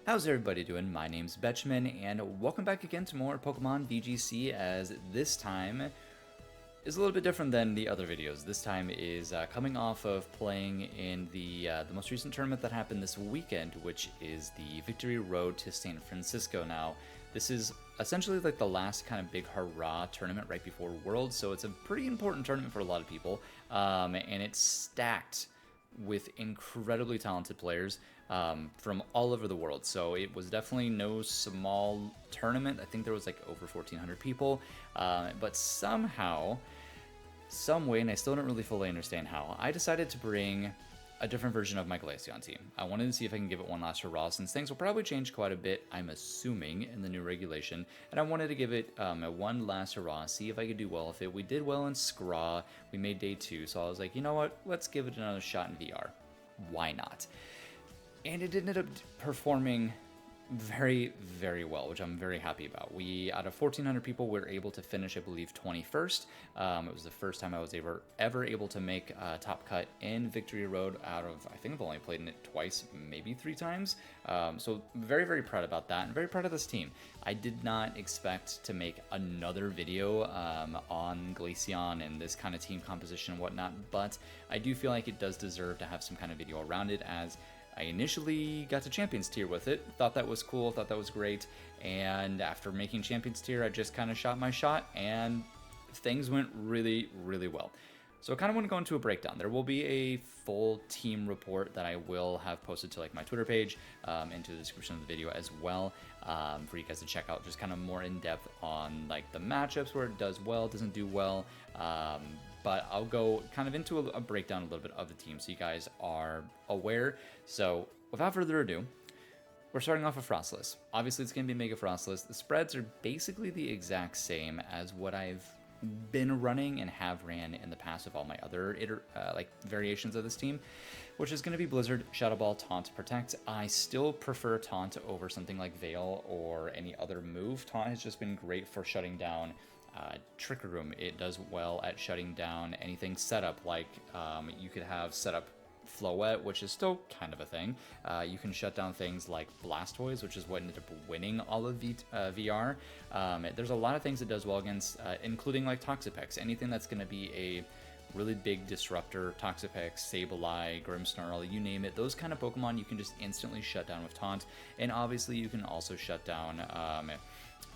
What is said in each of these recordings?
How's everybody doing? My name's Betchman, and welcome back again to more Pokemon VGC, as this time is a little bit different than the other videos. This time is coming off of playing in the most recent tournament that happened this weekend, which is the Victory Road to San Francisco. Now, this is essentially like the last kind of big hurrah tournament right before Worlds, so it's a pretty important tournament for a lot of people, and it's stacked with incredibly talented players from all over the world. So it was definitely no small tournament. I think there was like over 1,400 people, but somehow, some way, and I still don't really fully understand how, I decided to bring a different version of my Glaceon team. I wanted to see if I can give it one last hurrah, since things will probably change quite a bit, I'm assuming, in the new regulation, and I wanted to give it a one last hurrah, see if I could do well with it. We did well in Scraw, we made day 2, so I was like, you know what, let's give it another shot in VR. Why not? And it ended up performing very, very well, which I'm very happy about. We, out of 1,400 people, were able to finish, I believe, 21st. It was the first time I was ever able to make a top cut in Victory Road out of, I think I've only played in it twice, maybe 3 times. So very, very proud about that, and very proud of this team. I did not expect to make another video on Glaceon and this kind of team composition and whatnot, but I do feel like it does deserve to have some kind of video around it, as I initially got to Champions Tier with it, thought that was cool, thought that was great, and after making Champions Tier, I just kind of shot my shot, and things went really, really well. So I kind of want to go into a breakdown. There will be a full team report that I will have posted to like my Twitter page, into the description of the video as well, for you guys to check out, just kind of more in depth on like the matchups, where it does well, doesn't do well, but I'll go kind of into a breakdown a little bit of the team so you guys are aware. So without further ado, we're starting off with FROSLASS. Obviously it's going to be Mega FROSLASS. The spreads are basically the exact same as what I've been running and have ran in the past of all my other variations of this team, which is going to be Blizzard, Shadow Ball, Taunt, Protect. I still prefer Taunt over something like Veil or any other move. Taunt has just been great for shutting down Trick Room. It does well at shutting down anything setup, like you could have setup Floette, which is still kind of a thing. You can shut down things like Blastoise, which is what ended up winning all of VR. There's a lot of things it does well against, including like Toxapex. Anything that's going to be a really big disruptor, Toxapex, Sableye, Grimmsnarl, you name it, those kind of Pokemon you can just instantly shut down with Taunt. And obviously you can also shut down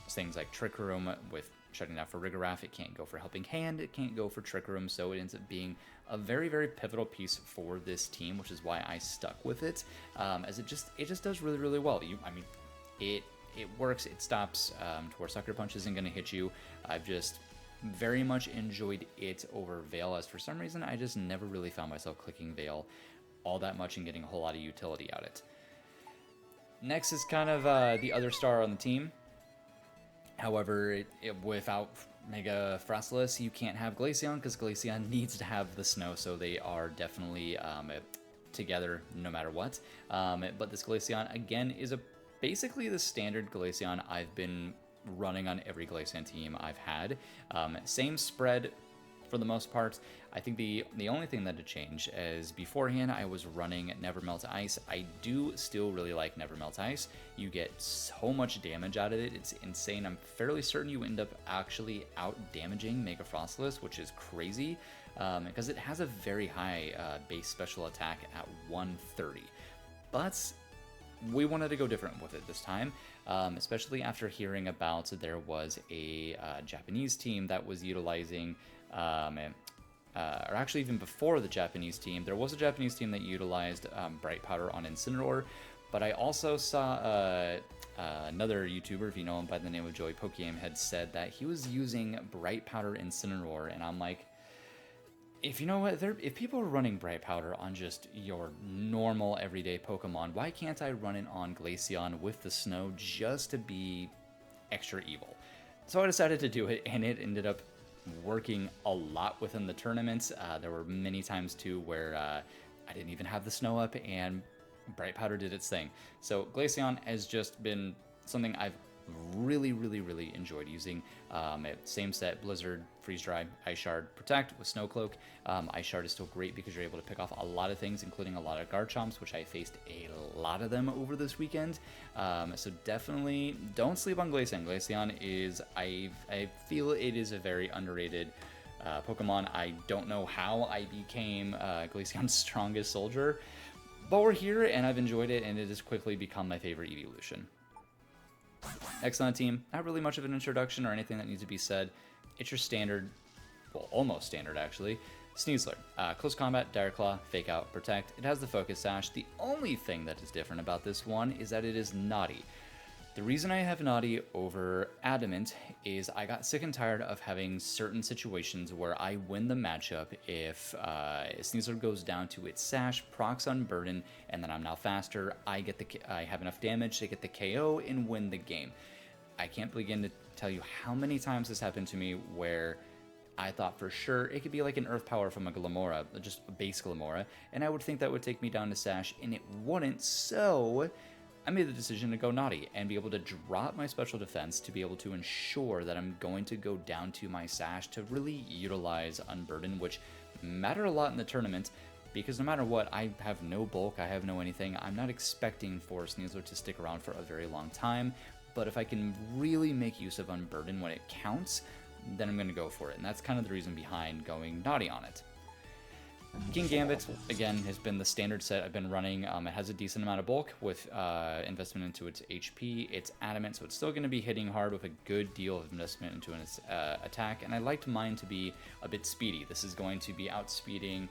things like Trick Room with shutting down for Rigoraph. It can't go for Helping Hand, it can't go for Trick Room, so it ends up being a very, very pivotal piece for this team, which is why I stuck with it, as it just does really, really well. It works, it stops to where Sucker Punch isn't going to hit you. I've just very much enjoyed it over Veil, as for some reason I just never really found myself clicking Veil all that much and getting a whole lot of utility out of it. Next is kind of the other star on the team. However, without Mega FROSLASS, you can't have Glaceon, because Glaceon needs to have the snow, so they are definitely together no matter what. But this Glaceon, again, is basically the standard Glaceon I've been running on every Glaceon team I've had. Same spread for the most part. I think the only thing that had changed is beforehand I was running Never Melt Ice. I do still really like Never Melt Ice. You get so much damage out of it, it's insane. I'm fairly certain you end up actually out damaging Mega FROSLASS, which is crazy, because it has a very high base special attack at 130. But we wanted to go different with it this time, especially after hearing about there was a Japanese team that was utilizing, or actually even before the Japanese team, there was a Japanese team that utilized Bright Powder on Incineroar, but I also saw another YouTuber, if you know him by the name of Joey Pokemon, had said that he was using Bright Powder Incineroar, and I'm like, if you know what, if people are running Bright Powder on just your normal everyday Pokemon, why can't I run it on Glaceon with the snow just to be extra evil? So I decided to do it, and it ended up working a lot within the tournaments. There were many times too where I didn't even have the snow up, and Bright Powder did its thing. So Glaceon has just been something I've really enjoyed using. Same set, Blizzard, Freeze Dry, Ice Shard, Protect with Snow Cloak. Ice Shard is still great because you're able to pick off a lot of things, including a lot of Garchomps, which I faced a lot of them over this weekend. So definitely don't sleep on Glaceon. Glaceon is, I feel it is a very underrated Pokemon. I don't know how I became Glaceon's strongest soldier, but we're here and I've enjoyed it, and it has quickly become my favorite evolution. Next on the team, not really much of an introduction or anything that needs to be said. It's your standard, well, almost standard actually, Sneasler. Close Combat, Dire Claw, Fake Out, Protect. It has the Focus Sash. The only thing that is different about this one is that it is Naughty. The reason I have Naughty over Adamant is I got sick and tired of having certain situations where I win the matchup if Sneasler goes down to its Sash, procs Unburden, and then I'm now faster. I have enough damage to get the KO and win the game. I can't begin to tell you how many times this happened to me where I thought for sure it could be like an Earth Power from a Glimmora, just a base Glimmora, and I would think that would take me down to Sash, and it wouldn't, so I made the decision to go Naughty and be able to drop my special defense to be able to ensure that I'm going to go down to my Sash to really utilize Unburden, which matter a lot in the tournament, because no matter what, I have no bulk, I have no anything. I'm not expecting for Sneasler to stick around for a very long time, but if I can really make use of Unburden when it counts, then I'm going to go for it, and that's kind of the reason behind going Naughty on it. King Gambit, again, has been the standard set I've been running. It has a decent amount of bulk with investment into its HP. It's adamant, so it's still going to be hitting hard with a good deal of investment into its attack. And I liked mine to be a bit speedy. This is going to be outspeeding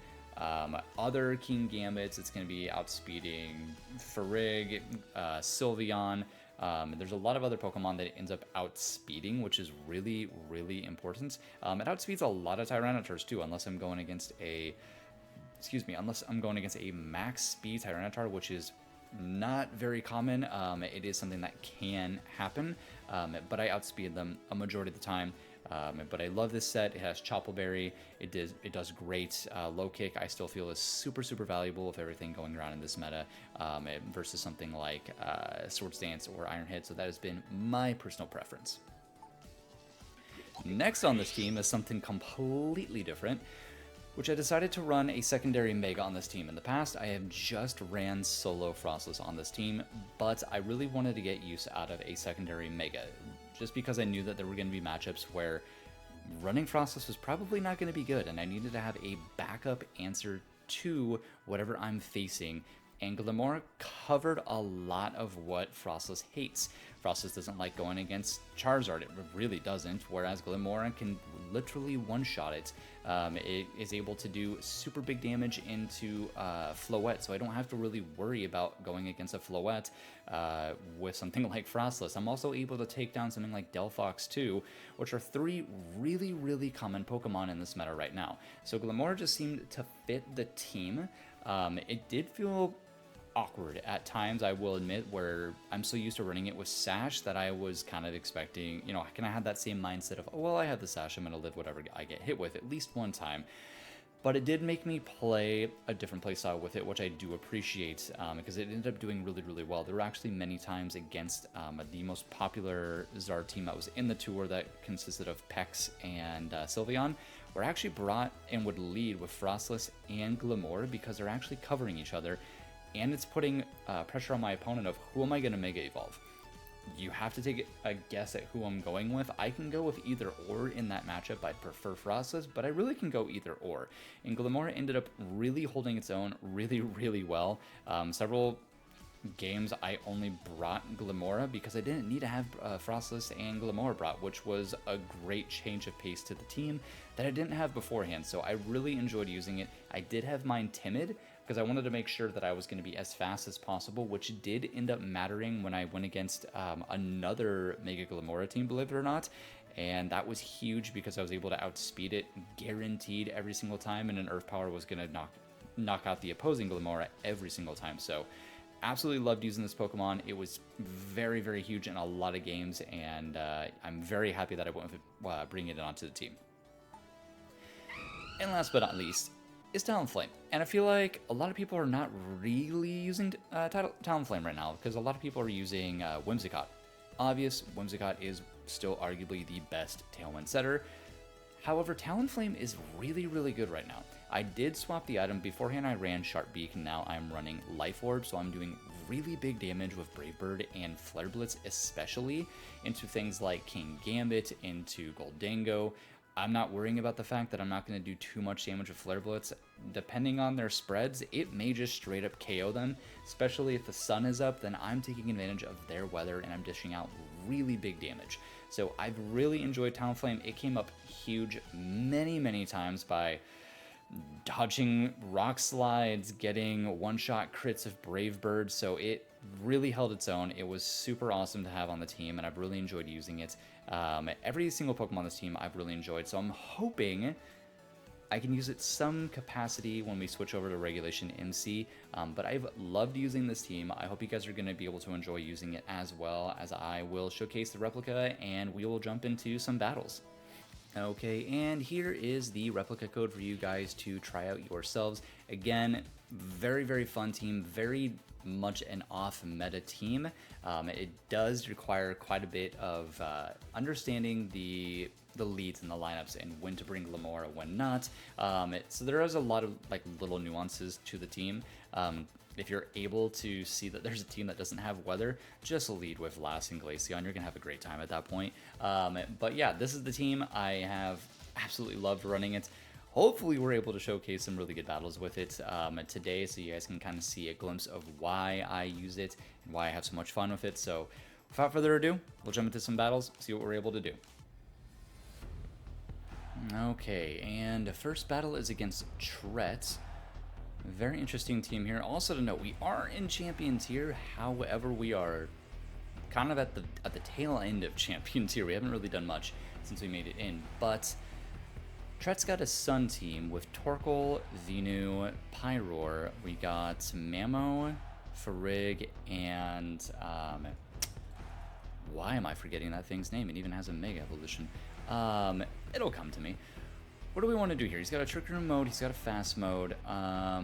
other King Gambits. It's going to be outspeeding Farig, Sylveon. There's a lot of other Pokemon that it ends up outspeeding, which is really important. It outspeeds a lot of Tyranitar's too, unless I'm going against a max speed Tyranitar, which is not very common. It is something that can happen, but I outspeed them a majority of the time. But I love this set. It has Choppleberry. It does great. Low Kick I still feel is super valuable with everything going around in this meta versus something like Swords Dance or Iron Head. So that has been my personal preference. Next on this team is something completely different, which I decided to run a secondary Mega on this team. In the past, I have just ran solo FROSLASS on this team, but I really wanted to get use out of a secondary Mega, just because I knew that there were going to be matchups where running FROSLASS was probably not going to be good, and I needed to have a backup answer to whatever I'm facing. And Glimmora covered a lot of what FROSLASS hates. FROSLASS doesn't like going against Charizard, it really doesn't, whereas Glimmora can literally one-shot it. It is able to do super big damage into Floette, so I don't have to really worry about going against a Floette with something like FROSLASS. I'm also able to take down something like Delphox too, which are three really common Pokemon in this meta right now. So Glimmora just seemed to fit the team. It did feel awkward at times, I will admit, where I'm so used to running it with Sash that I was kind of expecting, you know, can I have that same mindset of, oh, well, I have the Sash, I'm going to live whatever I get hit with at least one time. But it did make me play a different playstyle with it, which I do appreciate, because it ended up doing really well. There were actually many times against the most popular Zard team that was in the tour that consisted of Pex and Sylveon, where I actually brought and would lead with FROSLASS and Glimmora because they're actually covering each other, and it's putting pressure on my opponent of who am I going to Mega Evolve. You have to take a guess at who I'm going with. I can go with either or in that matchup. I'd prefer FROSLASS, but I really can go either or. And Glimmora ended up really holding its own really well. Several games I only brought Glimmora because I didn't need to have FROSLASS and Glimmora brought, which was a great change of pace to the team that I didn't have beforehand. So I really enjoyed using it. I did have mine Timid because I wanted to make sure that I was going to be as fast as possible, which did end up mattering when I went against another Mega Glimmora team, believe it or not. And that was huge because I was able to outspeed it guaranteed every single time, and an Earth Power was going to knock out the opposing Glimmora every single time. So absolutely loved using this Pokemon. It was very huge in a lot of games, and I'm very happy that I went with bringing it onto the team. And last but not least is Talonflame. And I feel like a lot of people are not really using Talonflame right now because a lot of people are using Whimsicott obvious, Whimsicott is still arguably the best Tailwind setter. However, Talonflame is really, really good right now. I did swap the item. Beforehand, I ran Sharp Beak, and now I'm running Life Orb, so I'm doing really big damage with Brave Bird and Flare Blitz, especially into things like King Gambit, into Goldango. I'm not worrying about the fact that I'm not going to do too much damage with Flare Blitz. Depending on their spreads, it may just straight up KO them, especially if the sun is up, then I'm taking advantage of their weather and I'm dishing out really big damage. So I've really enjoyed Talonflame. It came up huge many, many times by dodging rock slides, getting one-shot crits of Brave Bird, so it really held its own. It was super awesome to have on the team, and I've really enjoyed using it. Every single Pokemon on this team I've really enjoyed, so I'm hoping I can use it some capacity when we switch over to Regulation MC, but I've loved using this team. I hope you guys are going to be able to enjoy using it as well, as I will showcase the Replica, and we will jump into some battles. Okay, and here is the replica code for you guys to try out yourselves. Again, very, very fun team, very much an off-meta team. It does require quite a bit of understanding the leads and the lineups and when to bring Lamora, when not. So there is a lot of like little nuances to the team. If you're able to see that there's a team that doesn't have weather, just lead with Lass and Glaceon. You're going to have a great time at that point. But yeah, this is the team. I have absolutely loved running it. Hopefully we're able to showcase some really good battles with it today, so you guys can kind of see a glimpse of why I use it and why I have so much fun with it. So without further ado, we'll jump into some battles, see what we're able to do. Okay, and the first battle is against Tret. Very interesting team here. Also to note, we are in Champion Tier, however, we are kind of at the tail end of Champion Tier. We haven't really done much since we made it in, but Tret's got a Sun team with Torkoal, Venu, Pyroar. We got Mamo, Farig, and why am I forgetting that thing's name? It even has a Mega Evolution. It'll come to me. What do we want to do here? He's got a Trick Room mode, he's got a Fast mode. I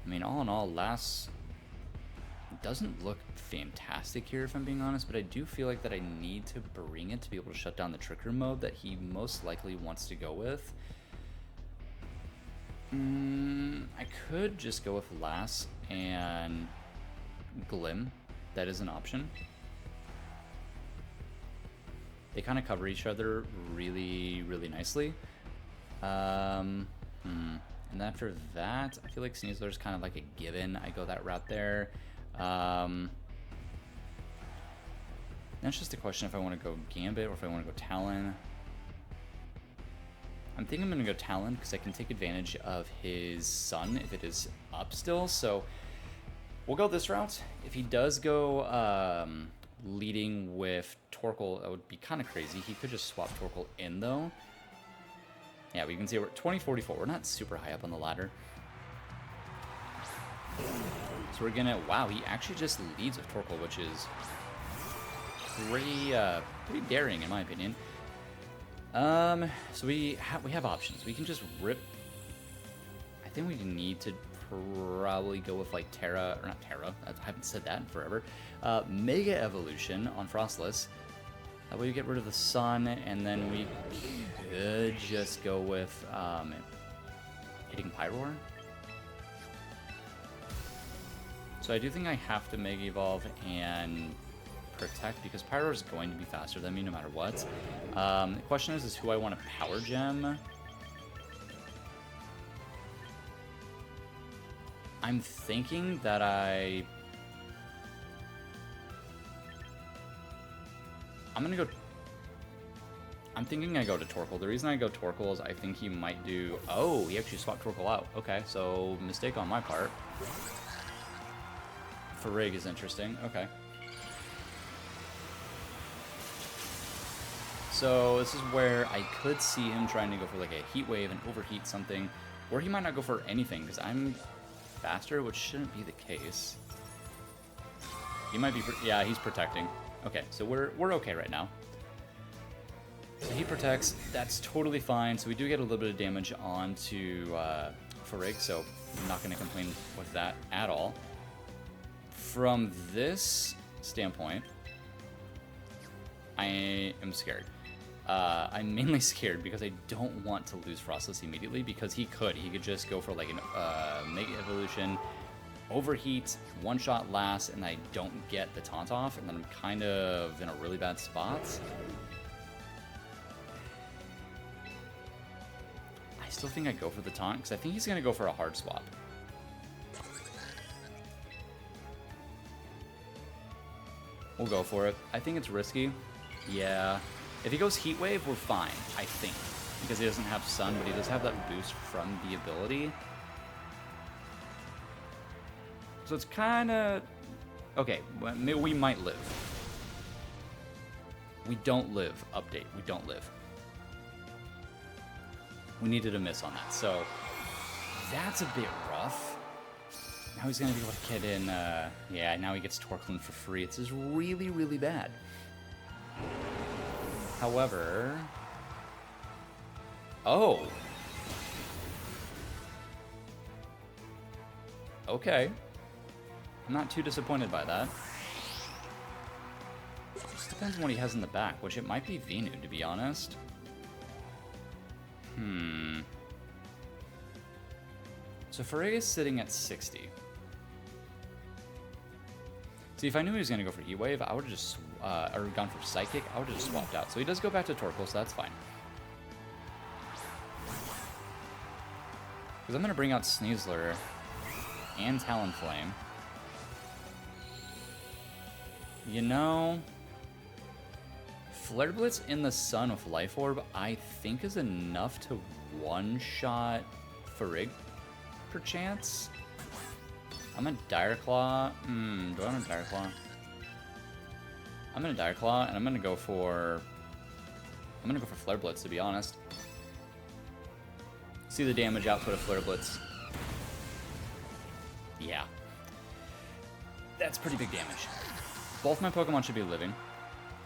mean, all in all, Lass doesn't look fantastic here, if I'm being honest, but I do feel like that I need to bring it to be able to shut down the Trick Room mode that he most likely wants to go with. I could just go with Lass and Glim. That is an option. They kind of cover each other really, really nicely. And after that, I feel like Sneasler's kind of like a given. I go that route there. That's just a question if I want to go Gambit or if I want to go Talon. I'm thinking I'm going to go Talon because I can take advantage of his Sun if it is up still. So we'll go this route. If he does go leading with Torkoal, that would be kind of crazy. He could just swap Torkoal in though. Yeah, we can see we're at 2044. We're not super high up on the ladder. So we're gonna, wow, he actually just leads with Torkoal, which is pretty daring in my opinion. So we have options. We can just rip. I think we need to probably go with like Terra, or not Terra, I haven't said that in forever. Mega Evolution on FROSLASS. That way we get rid of the Sun, and then we could just go with hitting Pyroar. So I do think I have to Mega Evolve and Protect because Pyroar is going to be faster than me no matter what. The question is who I want to Power Gem. I'm thinking that I'm thinking I go to Torkoal. The reason I go Torkoal is I think he might do... Oh, he actually swapped Torkoal out. Okay, so mistake on my part. Farig is interesting. Okay. So this is where I could see him trying to go for like a Heat Wave and overheat something. Or he might not go for anything because I'm faster, which shouldn't be the case. He might be... Yeah, he's protecting. Okay, so we're okay right now. So he protects, that's totally fine. So we do get a little bit of damage onto Farig, so I'm not going to complain with that at all. from this standpoint, I am scared. I'm mainly scared because I don't want to lose FROSLASS immediately, because he could just go for like an Mega Evolution, overheat, one-shot last, and I don't get the taunt off, and then I'm kind of in a really bad spot. I still think I go for the taunt, because I think he's going to go for a hard swap. We'll go for it. I think it's risky. Yeah. If he goes Heat Wave, we're fine, I think. Because he doesn't have Sun, but he does have that boost from the ability. So it's kind of... Okay, we might live. We don't live. Update. We don't live. We needed a miss on that. So that's a bit rough. Now he's going to be able to get in... yeah, now he gets Torkolan for free. This is really, really bad. However... Oh! Okay. I'm not too disappointed by that. Just depends on what he has in the back, which it might be Venu, to be honest. So Ferrega's sitting at 60. See, if I knew he was going to go for E-Wave, I would have just, or gone for Psychic, I would have just swapped out. So he does go back to Torkoal, so that's fine. Because I'm going to bring out Sneasler and Talonflame. You know, Flare Blitz in the Sun with Life Orb, I think is enough to one-shot Farig, perchance. I'm a Dire Claw. Do I want a Dire Claw? I'm gonna Dire Claw, and I'm gonna go for Flare Blitz, to be honest. See the damage output of Flare Blitz. Yeah. That's pretty big damage. Both my Pokemon should be living.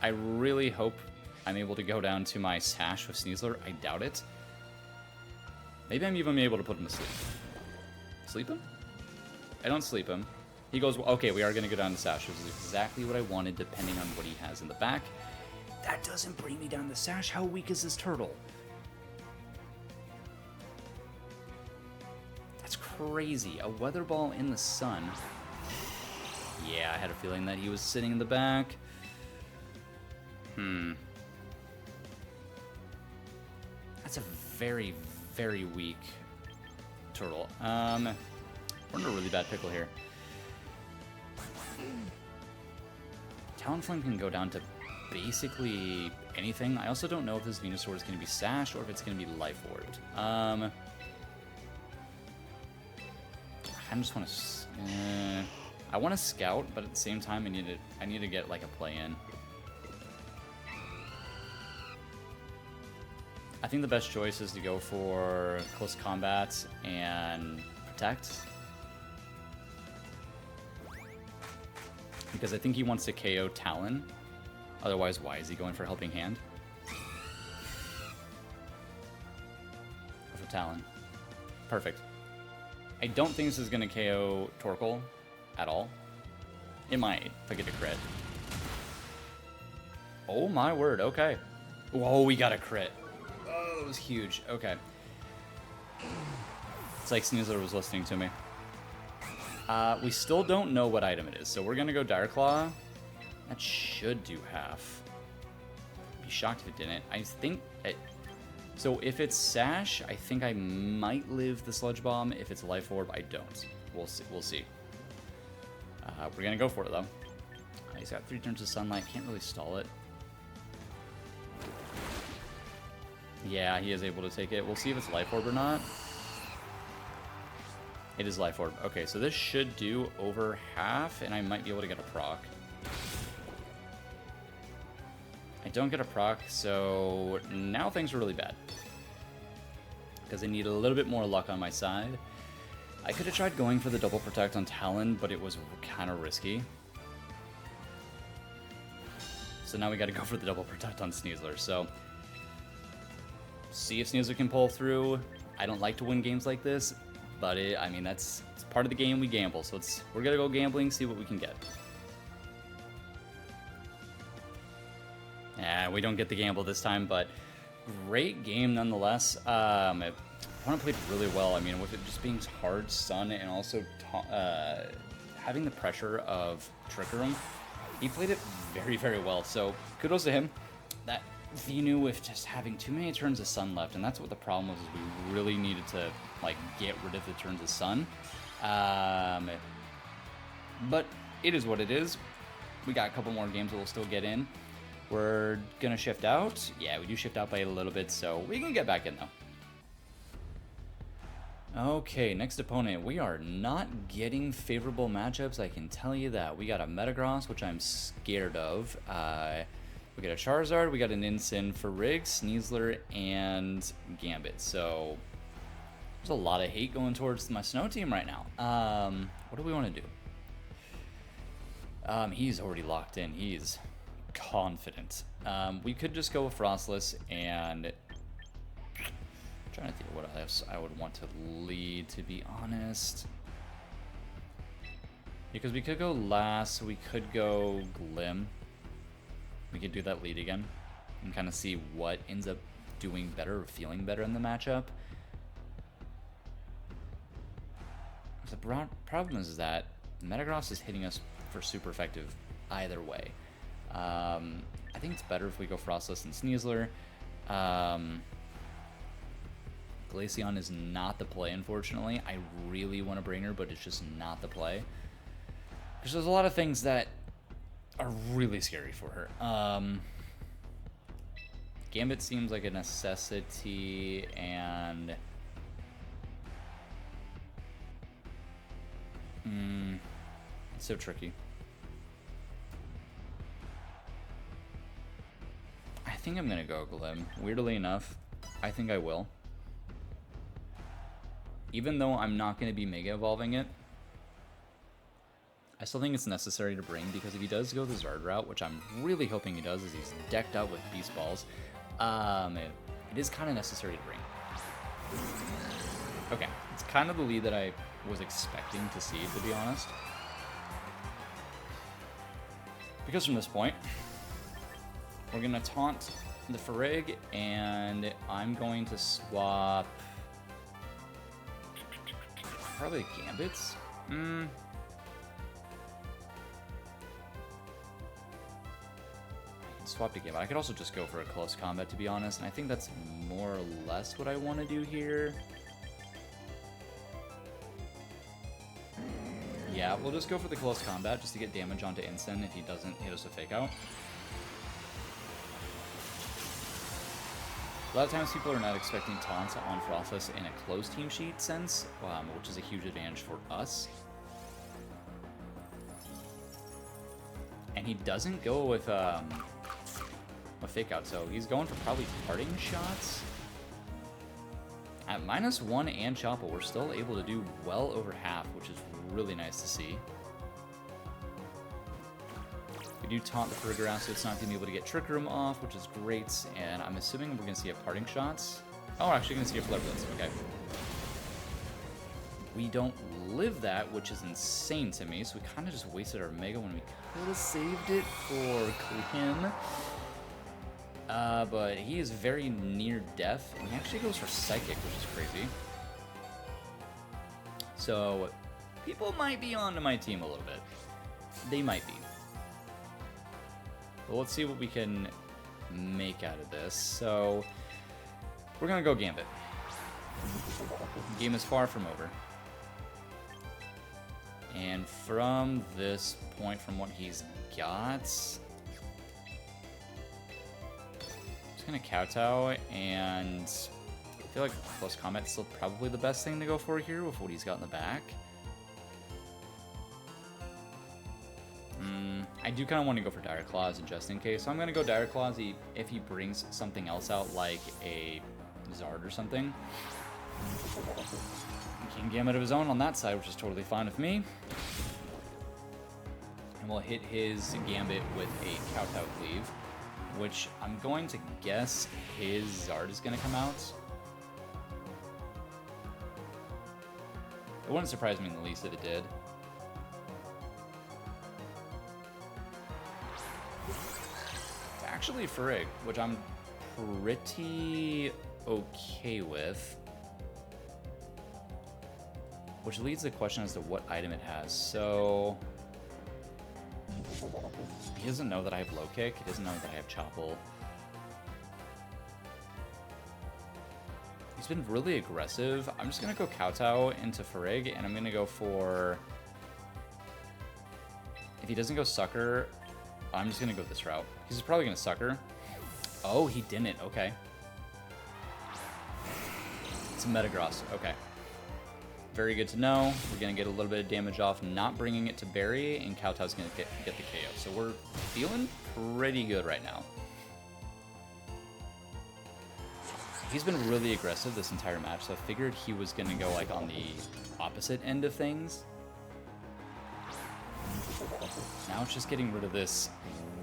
I really hope I'm able to go down to my Sash with Sneasler. I doubt it. Maybe I'm even able to put him to sleep. Sleep him? I don't sleep him. He goes, okay, we are going to go down to Sash, which is exactly what I wanted, depending on what he has in the back. That doesn't bring me down to Sash. How weak is this turtle? That's crazy. A Weather Ball in the Sun. Yeah, I had a feeling that he was sitting in the back. That's a very, very weak turtle. We're in a really bad pickle here. Talonflame can go down to basically anything. I also don't know if this Venusaur is going to be sashed or if it's going to be life orbed. I just want to... I want to scout, but at the same time, I need to get like a play in. I think the best choice is to go for close combat and protect. Because I think he wants to KO Talon. Otherwise, why is he going for Helping Hand? Go for Talon. Perfect. I don't think this is going to KO Torkoal at all. It might, if I get a crit. Oh my word, okay. Whoa, we got a crit. Oh, it was huge. Okay. It's like Sneasler was listening to me. We still don't know what item it is, so we're gonna go Dire Claw. That should do half. I'd be shocked if it didn't. I think it... So if it's Sash, I think I might live the Sludge Bomb. If it's Life Orb, I don't. We'll see. We'll see. We're gonna go for it though. He's got 3 turns of Sunlight. Can't really stall it. Yeah, he is able to take it. We'll see if it's Life Orb or not. It is Life Orb. Okay, so this should do over half, and I might be able to get a proc. I don't get a proc, so now things are really bad. Because I need a little bit more luck on my side. I could have tried going for the double protect on Talon, but it was kind of risky. So now we got to go for the double protect on Sneasler. So see if Sneasler can pull through. I don't like to win games like this, But I mean, it's part of the game. We gamble, so we're gonna go gambling, see what we can get. Yeah, we don't get the gamble this time, but great game nonetheless. Opponent played really well. I mean, with it just being hard stun and also having the pressure of Trick Room, he played it very, very well. So kudos to him. That Venu with just having too many turns of Sun left, and that's what the problem was. Is we really needed to like get rid of the turns of Sun. But it is what it is. We got a couple more games that we'll still get in. We're gonna shift out. Yeah, we do shift out by a little bit, so we can get back in though. Okay, next opponent. We are not getting favorable matchups, I can tell you that. We got a Metagross, which I'm scared of. We got a Charizard, we got an Incin for Rig, Sneasler, and Gambit. So there's a lot of hate going towards my Snow team right now. What do we want to do? He's already locked in. He's confident. We could just go with FROSLASS and I'm trying to think what else I would want to lead, to be honest. Because we could go last, we could go Glim. We could do that lead again and kind of see what ends up doing better or feeling better in the matchup. The problem is that Metagross is hitting us for super effective either way. I think it's better if we go FROSLASS and Sneasler. Glaceon is not the play, unfortunately. I really want to bring her, but it's just not the play. Because there's a lot of things that are really scary for her. Gambit seems like a necessity, and it's so tricky. I think I'm gonna go Glim. Weirdly enough, I think I will. Even though I'm not gonna be Mega Evolving it, I still think it's necessary to bring, because if he does go the Zard route, which I'm really hoping he does, as he's decked out with Beast Balls, it is kind of necessary to bring. Okay, it's kind of the lead that I was expecting to see, to be honest. Because from this point, we're going to taunt the Farig, and I'm going to swap probably Gambits. Swap to Gambit. I could also just go for a close combat, to be honest, and I think that's more or less what I want to do here. Yeah, we'll just go for the close combat just to get damage onto Incin if he doesn't hit us with Fake Out. A lot of times people are not expecting taunts on FROSLASS in a closed team sheet sense, which is a huge advantage for us. And he doesn't go with a Fake Out, so he's going for probably parting shots. At -1 and Choppa, we're still able to do well over half, which is really nice to see. We do taunt the Farigiraf, so it's not going to be able to get Trick Room off, which is great, and I'm assuming we're going to see a parting shots. Oh, we're actually going to see a Flare Blitz, okay. We don't live that, which is insane to me, so we kind of just wasted our Mega when we could have saved it for Glim. But he is very near death, and he actually goes for Psychic, which is crazy. So, people might be onto my team a little bit. They might be. But let's see what we can make out of this. So, we're gonna go Gambit. The game is far from over. And from this point, from what he's got, gonna kowtow, and I feel like close combat's still probably the best thing to go for here with what he's got in the back. I do kind of want to go for Dire Claws just in case, so I'm gonna go Dire Claws if he brings something else out, like a Zard or something. He can Gambit of his own on that side, which is totally fine with me. And we'll hit his Gambit with a Kowtow Cleave, which I'm going to guess his Zard is going to come out. It wouldn't surprise me in the least if it did. It's actually Frig, which I'm pretty okay with. Which leads to the question as to what item it has. So he doesn't know that I have low kick. He doesn't know that I have chopple. He's been really aggressive. I'm just gonna go kowtow into Farig, and I'm gonna go for... If he doesn't go sucker, I'm just gonna go this route. He's probably gonna sucker. Oh, he didn't. Okay. It's a Metagross. Okay. Very good to know. We're going to get a little bit of damage off, not bringing it to Berry, and Kowtow's going to get the KO. So we're feeling pretty good right now. He's been really aggressive this entire match, so I figured he was going to go like on the opposite end of things. Now it's just getting rid of this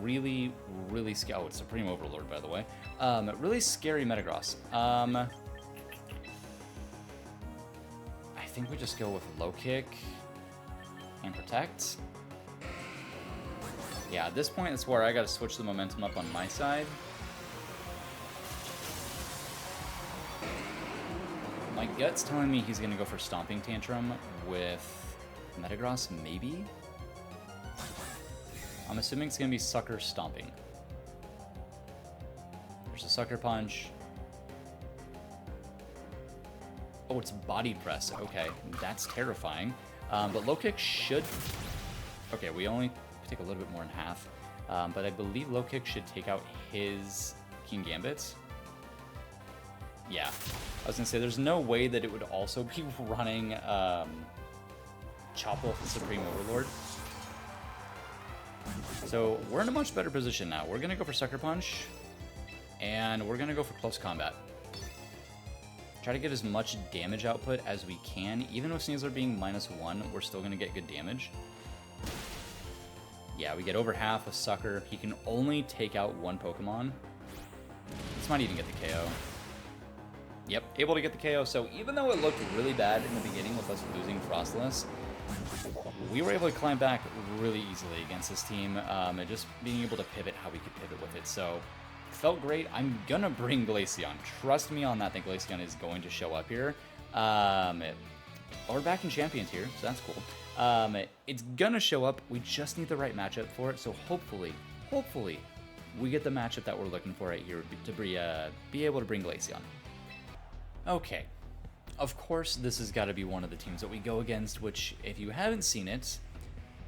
really, really scary... Oh, it's Supreme Overlord, by the way. Really scary Metagross. I think we just go with low kick and protect. Yeah, at this point, it's where I got to switch the momentum up on my side. My gut's telling me he's going to go for Stomping Tantrum with Metagross, maybe? I'm assuming it's going to be Sucker Stomping. There's a Sucker Punch. Oh, it's Body Press. Okay, that's terrifying. But low kick should... Okay, we only take a little bit more than half. But I believe low kick should take out his Keen Gambits. Yeah. I was going to say, there's no way that it would also be running Chopple with the Supreme Overlord. So we're in a much better position now. We're going to go for Sucker Punch. And we're going to go for Close Combat. Try to get as much damage output as we can. Even with Sneasler being -1, we're still going to get good damage. Yeah, we get over half with Sucker. He can only take out one Pokemon. This might even get the KO. Yep, able to get the KO. So even though it looked really bad in the beginning with us losing FROSLASS, we were able to climb back really easily against this team. And just being able to pivot how we could pivot with it. So... felt great. I'm gonna bring Glaceon. Trust me on that Glaceon is going to show up here. We're back in Champions here, so that's cool. It's gonna show up. We just need the right matchup for it, so hopefully, we get the matchup that we're looking for right here to be able to bring Glaceon. Okay. Of course, this has got to be one of the teams that we go against, which, if you haven't seen it,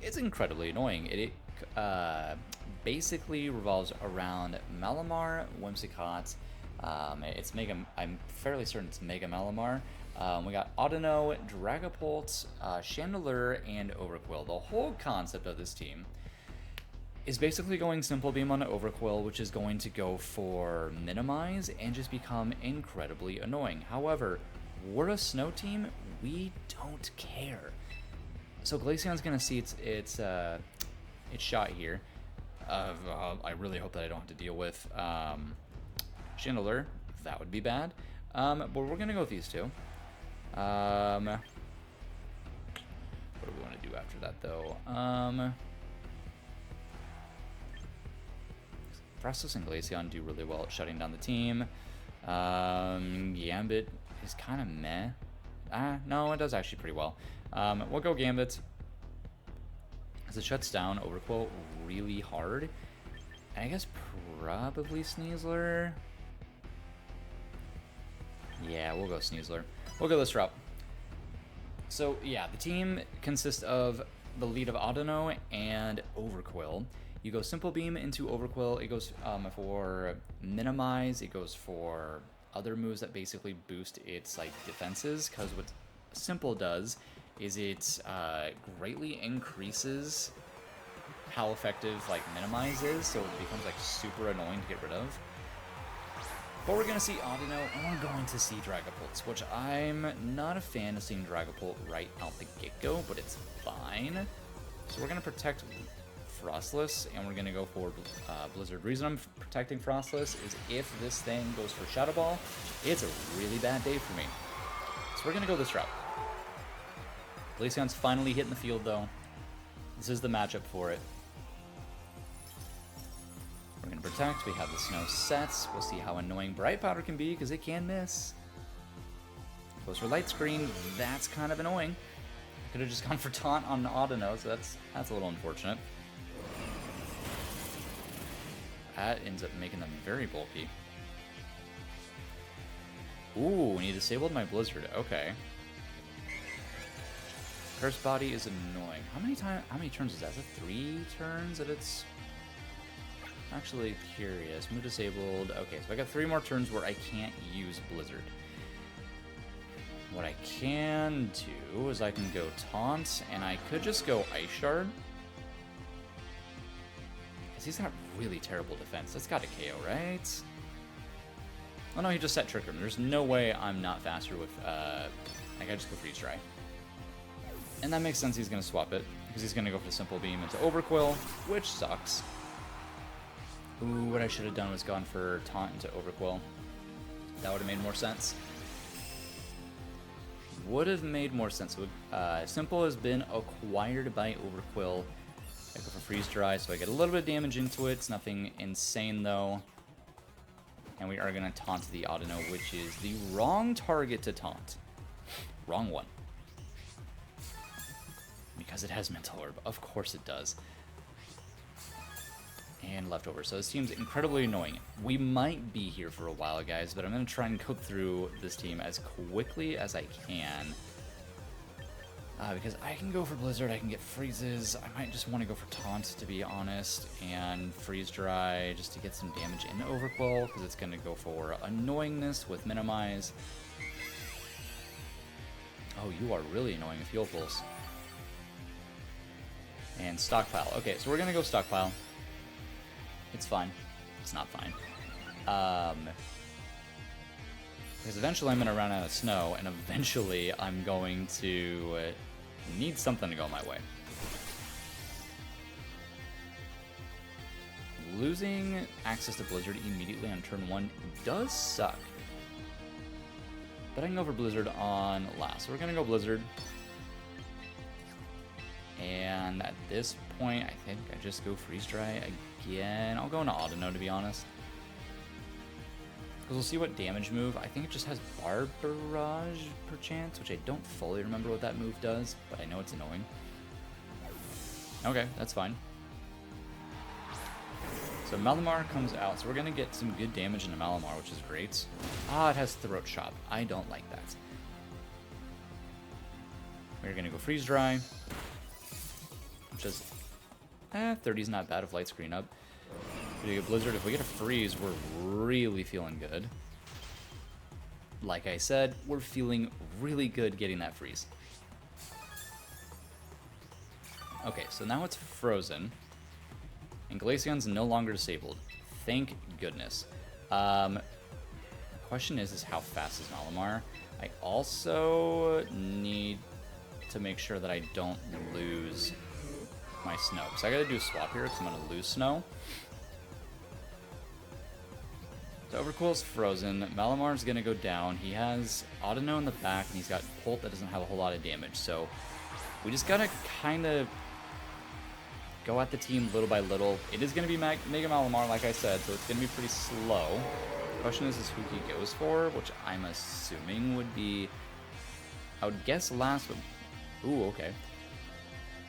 it's incredibly annoying. It basically revolves around Malamar, Whimsicott. It's Mega. I'm fairly certain it's Mega Malamar. We got Audino, Dragapult, Chandelure, and Overqwil. The whole concept of this team is basically going Simple Beam on Overqwil, which is going to go for Minimize and just become incredibly annoying. However, we're a snow team. We don't care. So Glaceon's gonna see its shot here. I really hope that I don't have to deal with Chandelure. That would be bad. But we're gonna go with these two. What do we want to do after that, though? FROSLASS and Glaceon do really well at shutting down the team. Gambit is kind of meh. No, it does actually pretty well. We'll go Gambit. As it shuts down Overqwil really hard. And I guess probably Sneasler. Yeah, we'll go Sneasler. We'll go this route. So, yeah, the team consists of the lead of Audino and Overqwil. You go Simple Beam into Overqwil. It goes for Minimize. It goes for other moves that basically boost its like defenses. Because what Simple does is it greatly increases how effective like Minimize is. So it becomes like super annoying to get rid of. But we're going to see Audino, and we're going to see Dragapult, which I'm not a fan of seeing Dragapult right out the get-go, but it's fine. So we're going to protect FROSLASS, and we're going to go for Blizzard. The reason I'm protecting FROSLASS is if this thing goes for Shadow Ball, it's a really bad day for me. So we're going to go this route. Glaceon's finally hitting the field, though. This is the matchup for it. We're going to protect. We have the snow sets. We'll see how annoying Bright Powder can be, because it can miss. Goes for Light Screen. That's kind of annoying. I could have just gone for Taunt on Audino, so that's a little unfortunate. That ends up making them very bulky. Ooh, and he disabled my Blizzard. Okay. Curse Body is annoying. How many turns is that? Is it 3 turns that it's... I'm actually curious. Move disabled. Okay, so I got 3 more turns where I can't use Blizzard. What I can do is I can go Taunt, and I could just go Ice Shard. Because he's got really terrible defense. That's got a KO, right? Oh no, he just set Trick Room. There's no way I'm not faster with, like I just go Freeze Dry. And that makes sense he's going to swap it, because he's going to go for Simple Beam into Overquill, which sucks. Ooh, what I should have done was gone for Taunt into Overquill. That would have made more sense. Would have made more sense. Simple has been acquired by Overquill. I go for Freeze Dry, so I get a little bit of damage into it. It's nothing insane, though. And we are going to taunt the Audino, which is the wrong target to taunt. Wrong one. Because it has Mental Orb. Of course it does. And Leftover. So this team's incredibly annoying. We might be here for a while, guys, but I'm going to try and go through this team as quickly as I can. Because I can go for Blizzard, I can get Freezes. I might just want to go for Taunt, to be honest, and Freeze Dry just to get some damage into Overquill, because it's going to go for Annoyingness with Minimize. Oh, you are really annoying with Heal Pulse. And Stockpile. Okay, so we're going to go Stockpile. It's fine. It's not fine. Because eventually I'm going to run out of snow, and eventually I'm going to need something to go my way. Losing access to Blizzard immediately on turn 1 does suck. But I can go for Blizzard on last. So we're going to go Blizzard. And at this point, I think I just go Freeze Dry again. I'll go into Audino, to be honest. Because we'll see what damage move. I think it just has Barb Barrage, perchance, which I don't fully remember what that move does, but I know it's annoying. Okay, that's fine. So Malamar comes out, so we're going to get some good damage into Malamar, which is great. Ah, it has Throat Chop. I don't like that. We're going to go Freeze Dry. Which is, 30's not bad with Light Screen up. We get Blizzard. If we get a Freeze, we're really feeling good. Like I said, we're feeling really good getting that Freeze. Okay, so now it's frozen. And Glaceon's no longer disabled. Thank goodness. The question is how fast is Malamar? I also need to make sure that I don't lose my snow. So I gotta do a swap here because I'm gonna lose snow. So Overquill's frozen. Malamar's gonna go down. He has Audino in the back, and he's got Pult that doesn't have a whole lot of damage. So we just gotta kind of go at the team little by little. It is gonna be Mega Malamar, like I said, so it's gonna be pretty slow. The question is who he goes for, which I'm assuming would be, I would guess last, but ooh, okay.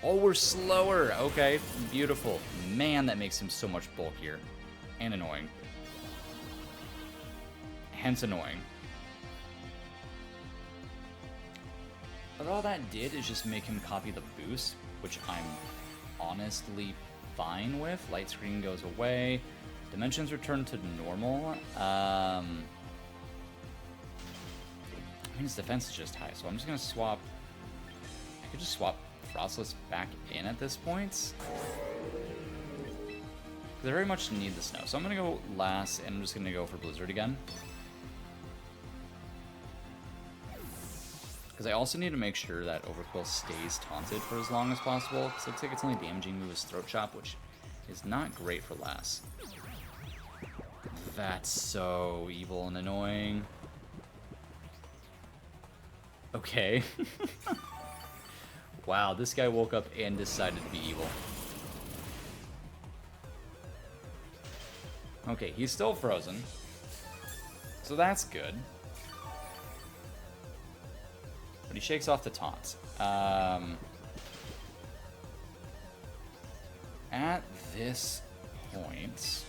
Oh, we're slower. Okay, beautiful. Man, that makes him so much bulkier and annoying. Hence annoying. But all that did is just make him copy the boost, which I'm honestly fine with. Light Screen goes away. Dimensions return to normal. I mean, his defense is just high, so I'm just going to swap. I could just swap FROSLASS back in at this point. They very much need the snow. So I'm going to go last, and I'm just going to go for Blizzard again. Because I also need to make sure that Overquill stays taunted for as long as possible. Because it looks like its only damaging move is Throat Chop, which is not great for last. That's so evil and annoying. Okay. Wow, this guy woke up and decided to be evil. Okay, he's still frozen. So that's good. But he shakes off the taunt. At this point,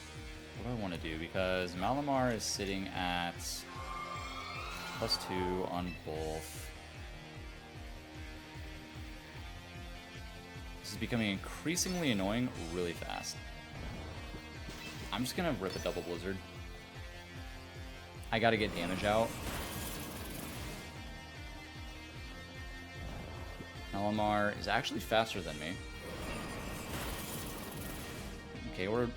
what do I want to do? Because Malamar is sitting at +2 on both. This is becoming increasingly annoying really fast. I'm just gonna rip a double blizzard. I gotta get damage out. Malamar is actually faster than me. Okay, we're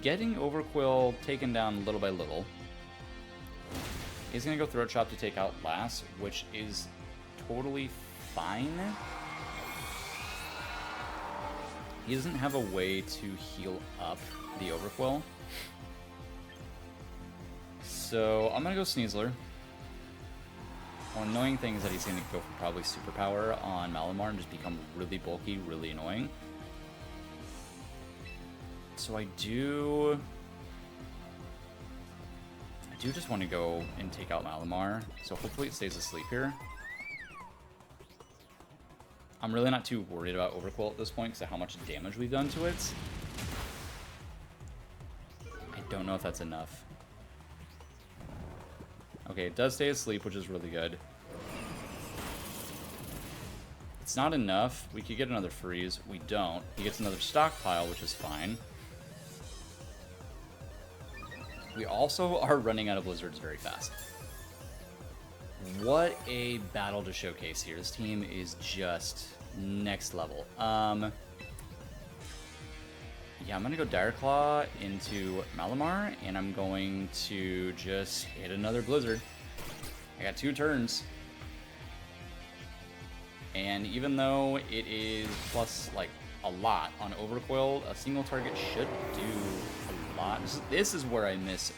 getting Overquill taken down little by little. He's gonna go Throat Chop to take out Lass, which is totally fine. He doesn't have a way to heal up the Overquill. So I'm gonna go Sneasler. One annoying thing is that he's gonna go for probably Superpower on Malamar and just become really bulky, really annoying. So I do just want to go and take out Malamar. So hopefully it stays asleep here. I'm really not too worried about Overquill at this point because of how much damage we've done to it. I don't know if that's enough. Okay, it does stay asleep, which is really good. It's not enough. We could get another freeze. We don't. He gets another stockpile, which is fine. We also are running out of blizzards very fast. What a battle to showcase here. This team is just next level. Yeah, I'm going to go Dire Claw into Malamar, and I'm going to just hit another blizzard. I got 2 turns. And even though it is plus, like, a lot on Overquill, a single target should do a lot. This is where I miss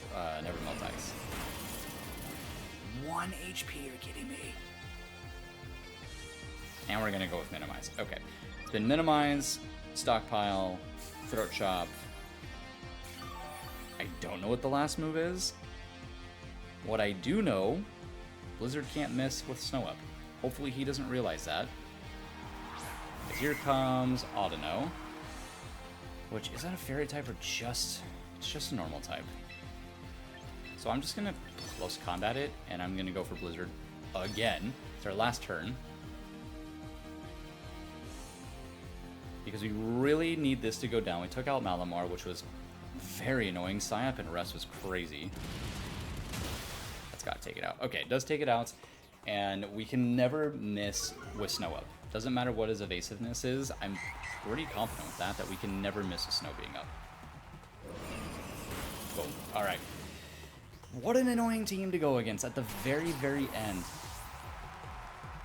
Never Melt Ice. 1 HP, you're kidding me. And we're gonna go with Minimize. Okay, it's been Minimize, Stockpile, Throat Chop. I don't know what the last move is. What I do know, Blizzard can't miss with Snow Up. Hopefully he doesn't realize that. Here comes Audino. Which, is that a fairy type or just... It's just a normal type. So I'm just going to close combat it, and I'm going to go for Blizzard again. It's our last turn. Because we really need this to go down. We took out Malamar, which was very annoying. Psyop and Rest was crazy. That's got to take it out. Okay, it does take it out. And we can never miss with Snow Up. Doesn't matter what his evasiveness is. I'm pretty confident with that we can never miss a Snow being up. Boom. Alright. What an annoying team to go against at the very, very end.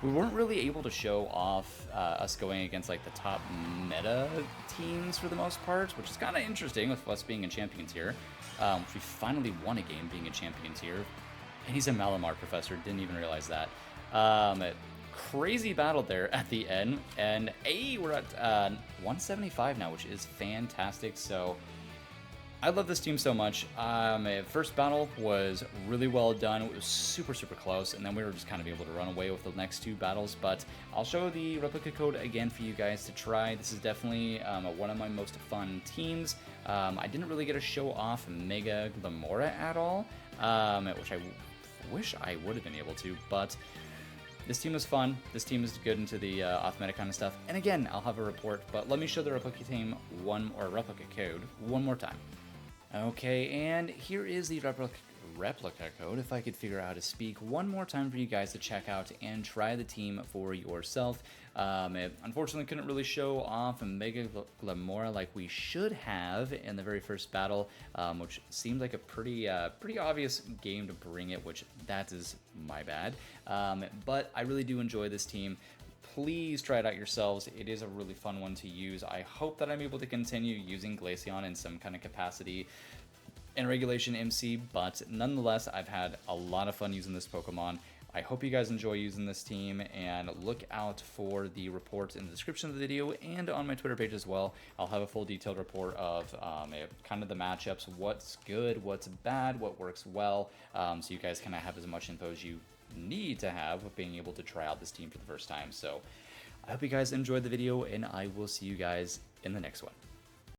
We weren't really able to show off us going against like the top meta teams for the most part, which is kind of interesting with us being a champion tier. We finally won a game being a champion tier. And he's a Malamar professor, didn't even realize that. Crazy battle there at the end. And we're at 175 now, which is fantastic. So I love this team so much. First battle was really well done. It was super, super close. And then we were just kind of able to run away with the next 2 battles. But I'll show the replica code again for you guys to try. This is definitely one of my most fun teams. I didn't really get to show off Mega Glamora at all, which I wish I would have been able to, but this team is fun. This team is good into the off-meta kind of stuff. And again, I'll have a report, but let me show the replica team replica code one more time. Okay, and here is the replica code, if I could figure out how to speak one more time for you guys to check out and try the team for yourself. Unfortunately, couldn't really show off Mega Glamora like we should have in the very first battle, which seemed like a pretty obvious game to bring it, which that is my bad. But I really do enjoy this team. Please try it out yourselves. It is a really fun one to use. I hope that I'm able to continue using Glaceon in some kind of capacity in Regulation MC, but nonetheless, I've had a lot of fun using this Pokemon. I hope you guys enjoy using this team, and look out for the report in the description of the video and on my Twitter page as well. I'll have a full detailed report of kind of the matchups, what's good, what's bad, what works well, so you guys kind of have as much info as you need to have with being able to try out this team for the first time. So I hope you guys enjoyed the video, and I will see you guys in the next one.